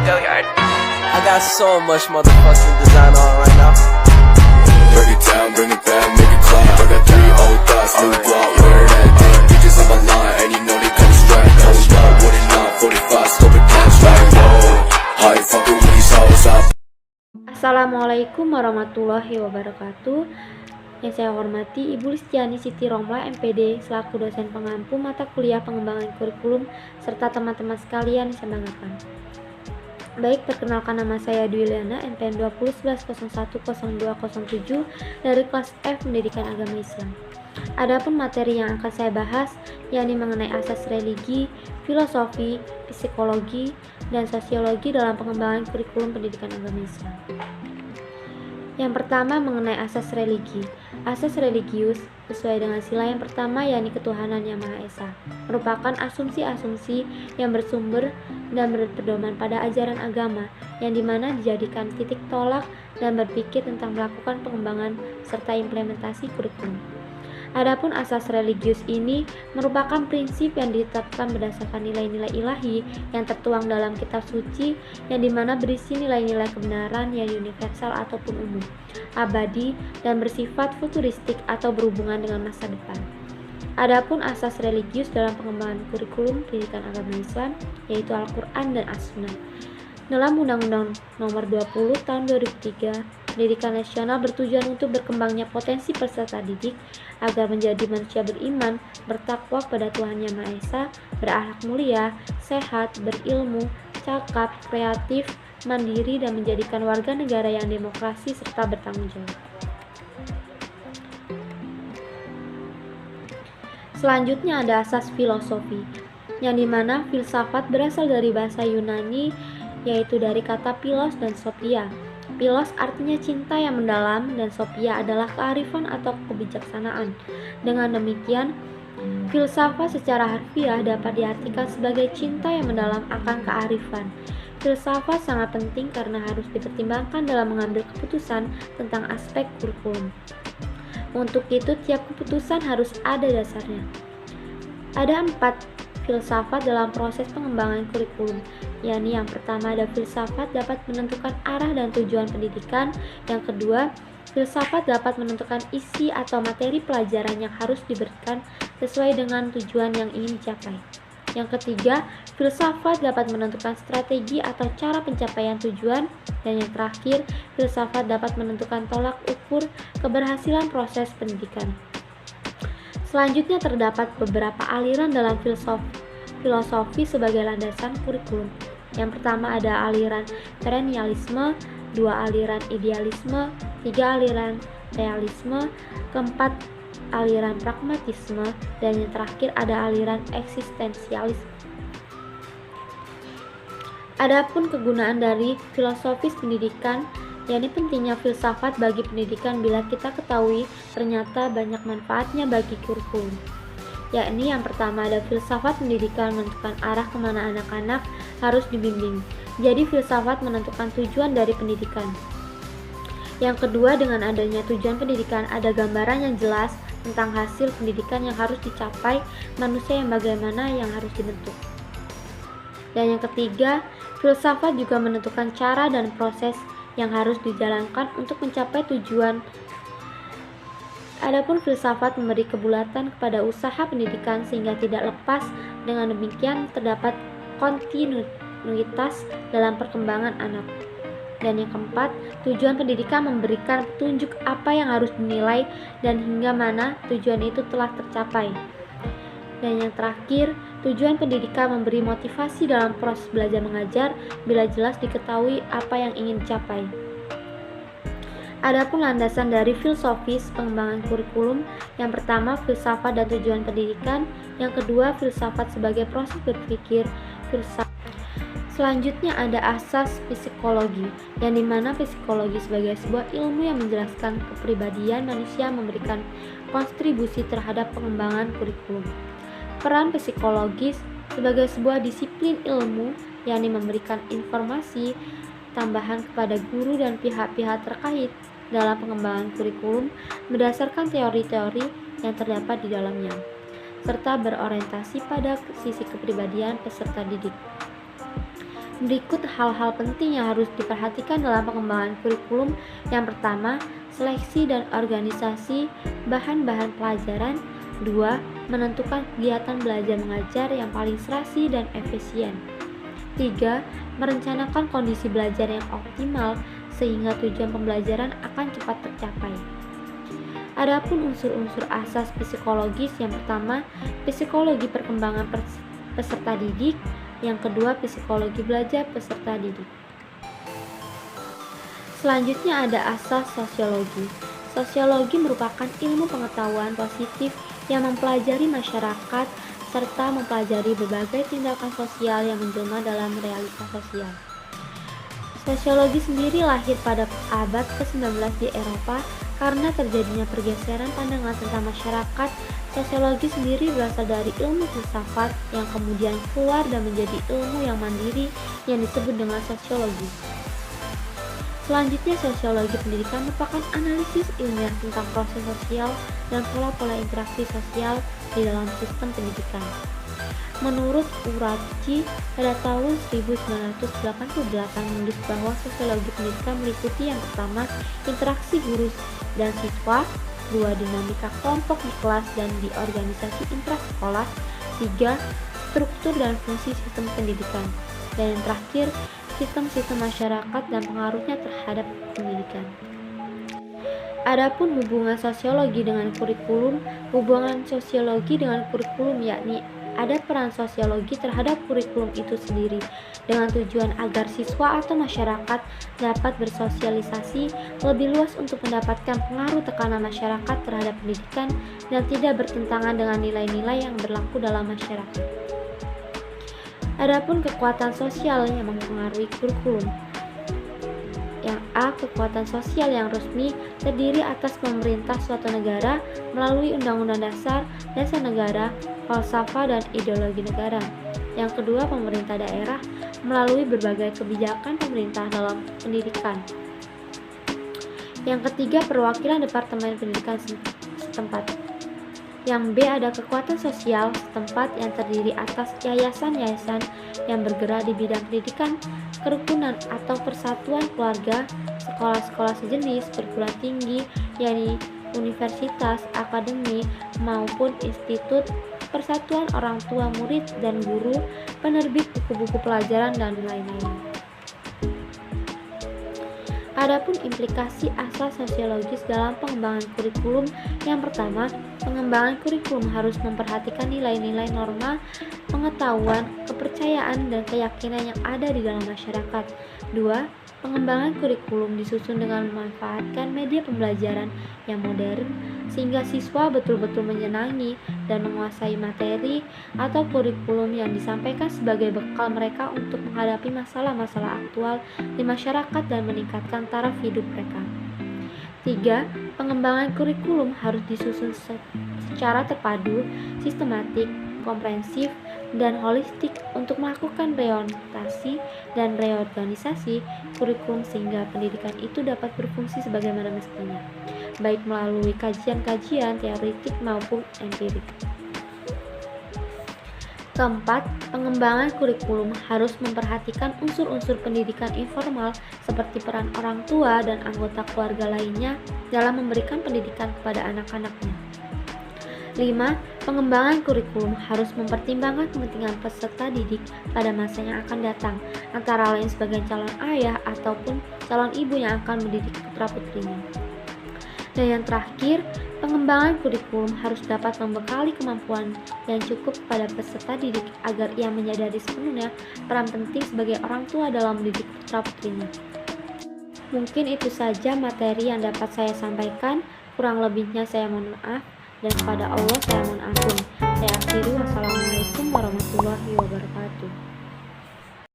Go yard. I got so much motherfucking design on right now. Break it down, bring it back, make it clap. I got 3 old thoughts, new block, where that thing. Bitches on my line, and you know they come straight. Hold up, what it not, 45, scope it cash like whoa. High fucking with these hoes up. Assalamualaikum warahmatullahi wabarakatuh. Yang saya hormati Ibu Listiani Siti Romla MPD selaku dosen pengampu mata kuliah pengembangan kurikulum serta teman-teman sekalian yang saya banggakan. Baik, perkenalkan nama saya Dwi Liana, NPM 2011010207 dari kelas F Pendidikan Agama Islam. Adapun materi yang akan saya bahas yakni mengenai asas religi, filosofi, psikologi, dan sosiologi dalam pengembangan kurikulum pendidikan agama Islam. Yang pertama mengenai asas religi. Asas religius sesuai dengan sila yang pertama yakni ketuhanan yang Maha Esa, merupakan asumsi-asumsi yang bersumber dan berpedoman pada ajaran agama yang dimana dijadikan titik tolak dan berpikir tentang melakukan pengembangan serta implementasi kurikulum. Adapun asas religius ini merupakan prinsip yang ditetapkan berdasarkan nilai-nilai ilahi yang tertuang dalam kitab suci yang dimana berisi nilai-nilai kebenaran yang universal ataupun umum, abadi, dan bersifat futuristik atau berhubungan dengan masa depan. Adapun asas religius dalam pengembangan kurikulum pendidikan agama Islam yaitu Al-Quran dan As-Sunnah. Dalam Undang-Undang Nomor 20 Tahun 2003, Pendidikan Nasional bertujuan untuk berkembangnya potensi peserta didik agar menjadi manusia beriman, bertakwa kepada Tuhan Yang Maha Esa, berakhlak mulia, sehat, berilmu, cakap, kreatif, mandiri, dan menjadikan warga negara yang demokrasi serta bertanggung jawab. Selanjutnya ada asas filosofi, yang dimana filsafat berasal dari bahasa Yunani yaitu dari kata philos dan sophia. Philos artinya cinta yang mendalam dan sophia adalah kearifan atau kebijaksanaan. Dengan demikian, filsafat secara harfiah dapat diartikan sebagai cinta yang mendalam akan kearifan. Filsafat sangat penting karena harus dipertimbangkan dalam mengambil keputusan tentang aspek kurikulum. Untuk itu, tiap keputusan harus ada dasarnya. Ada 4 filsafat dalam proses pengembangan kurikulum, yakni yang pertama ada filsafat dapat menentukan arah dan tujuan pendidikan, yang kedua filsafat dapat menentukan isi atau materi pelajaran yang harus diberikan sesuai dengan tujuan yang ingin dicapai, yang ketiga filsafat dapat menentukan strategi atau cara pencapaian tujuan, dan yang terakhir filsafat dapat menentukan tolak ukur keberhasilan proses pendidikan. Selanjutnya terdapat beberapa aliran dalam filosofi sebagai landasan kurikulum. Yang pertama ada aliran perennialisme, 2 aliran idealisme, 3 aliran realisme, keempat aliran pragmatisme, dan yang terakhir ada aliran eksistensialisme. Adapun kegunaan dari filosofis pendidikan, yakni pentingnya filsafat bagi pendidikan bila kita ketahui ternyata banyak manfaatnya bagi kurikulum. Yakni yang pertama ada filsafat pendidikan menentukan arah kemana anak-anak harus dibimbing. Jadi filsafat menentukan tujuan dari pendidikan. Yang kedua, dengan adanya tujuan pendidikan ada gambaran yang jelas tentang hasil pendidikan yang harus dicapai manusia yang bagaimana yang harus dibentuk. Dan yang ketiga, filsafat juga menentukan cara dan proses yang harus dijalankan untuk mencapai tujuan. Adapun filsafat memberi kebulatan kepada usaha pendidikan sehingga tidak lepas. Dengan demikian terdapat kontinuitas dalam perkembangan anak. Dan yang keempat, tujuan pendidikan memberikan petunjuk apa yang harus dinilai dan hingga mana tujuan itu telah tercapai. Dan yang terakhir, tujuan pendidikan memberi motivasi dalam proses belajar mengajar bila jelas diketahui apa yang ingin dicapai. Adapun landasan dari filosofis pengembangan kurikulum, yang pertama filsafat dan tujuan pendidikan, yang kedua filsafat sebagai proses berpikir filsafat. Selanjutnya ada asas psikologi, yang dimana psikologi sebagai sebuah ilmu yang menjelaskan kepribadian manusia memberikan kontribusi terhadap pengembangan kurikulum. Peran psikologis sebagai sebuah disiplin ilmu, yakni memberikan informasi tambahan kepada guru dan pihak-pihak terkait dalam pengembangan kurikulum berdasarkan teori-teori yang terdapat di dalamnya, serta berorientasi pada sisi kepribadian peserta didik. Berikut hal-hal penting yang harus diperhatikan dalam pengembangan kurikulum. Yang pertama, seleksi dan organisasi bahan-bahan pelajaran. 2. Menentukan kegiatan belajar mengajar yang paling serasi dan efisien. 3. Merencanakan kondisi belajar yang optimal sehingga tujuan pembelajaran akan cepat tercapai. Adapun unsur-unsur asas psikologis, yang pertama, psikologi perkembangan peserta didik. Yang kedua, psikologi belajar peserta didik. Selanjutnya ada asas sosiologi. Sosiologi merupakan ilmu pengetahuan positif yang mempelajari masyarakat serta mempelajari berbagai tindakan sosial yang menjelma dalam realitas sosial. Sosiologi sendiri lahir pada abad ke-19 di Eropa karena terjadinya pergeseran pandangan tentang masyarakat. Sosiologi sendiri berasal dari ilmu filsafat yang kemudian keluar dan menjadi ilmu yang mandiri yang disebut dengan sosiologi. Selanjutnya, sosiologi pendidikan merupakan analisis ilmiah tentang proses sosial dan pola-pola interaksi sosial di dalam sistem pendidikan. Menurut Uraci, pada tahun 1988 menulis bahwa sosiologi pendidikan meliputi yang pertama, interaksi guru dan siswa, 2. Dinamika kelompok di kelas dan di organisasi intrasekolah, 3. Struktur dan fungsi sistem pendidikan, dan yang terakhir, sistem-sistem masyarakat dan pengaruhnya terhadap pendidikan. Adapun hubungan sosiologi dengan kurikulum, hubungan sosiologi dengan kurikulum yakni ada peran sosiologi terhadap kurikulum itu sendiri dengan tujuan agar siswa atau masyarakat dapat bersosialisasi lebih luas untuk mendapatkan pengaruh tekanan masyarakat terhadap pendidikan dan tidak bertentangan dengan nilai-nilai yang berlaku dalam masyarakat. Adapun kekuatan sosial yang mempengaruhi kurikulum. Yang A. Kekuatan sosial yang resmi terdiri atas pemerintah suatu negara melalui Undang-Undang Dasar Negara, falsafah dan ideologi negara. Yang kedua, pemerintah daerah melalui berbagai kebijakan pemerintah dalam pendidikan. Yang ketiga, perwakilan Departemen Pendidikan setempat. Yang B. Ada kekuatan sosial setempat yang terdiri atas yayasan-yayasan yang bergerak di bidang pendidikan, kerukunan atau persatuan keluarga, sekolah-sekolah sejenis, perguruan tinggi, yakni universitas, akademi, maupun institut, persatuan orang tua murid dan guru, penerbit buku-buku pelajaran, dan lain-lain. Adapun implikasi asas sosiologis dalam pengembangan kurikulum. Yang pertama, pengembangan kurikulum harus memperhatikan nilai-nilai norma, pengetahuan, kepercayaan, dan keyakinan yang ada di dalam masyarakat. 2. Pengembangan kurikulum disusun dengan memanfaatkan media pembelajaran yang modern sehingga siswa betul-betul menyenangi dan menguasai materi atau kurikulum yang disampaikan sebagai bekal mereka untuk menghadapi masalah-masalah aktual di masyarakat dan meningkatkan taraf hidup mereka. 3. Pengembangan kurikulum harus disusun secara terpadu, sistematik, komprehensif, dan holistik untuk melakukan reorientasi dan reorganisasi kurikulum sehingga pendidikan itu dapat berfungsi sebagaimana mestinya, baik melalui kajian-kajian teoretik maupun empirik. Keempat, pengembangan kurikulum harus memperhatikan unsur-unsur pendidikan informal seperti peran orang tua dan anggota keluarga lainnya dalam memberikan pendidikan kepada anak-anaknya. 5. Pengembangan kurikulum harus mempertimbangkan kepentingan peserta didik pada masa yang akan datang, antara lain sebagai calon ayah ataupun calon ibu yang akan mendidik putra-putrinya. Dan yang terakhir, pengembangan kurikulum harus dapat membekali kemampuan yang cukup pada peserta didik agar ia menyadari sepenuhnya peran penting sebagai orang tua dalam mendidik putra-putrinya. Mungkin itu saja materi yang dapat saya sampaikan, kurang lebihnya saya mohon maaf. Dan kepada Allah saya mohon ampun. Saya akhiri, wassalamualaikum warahmatullahi wabarakatuh.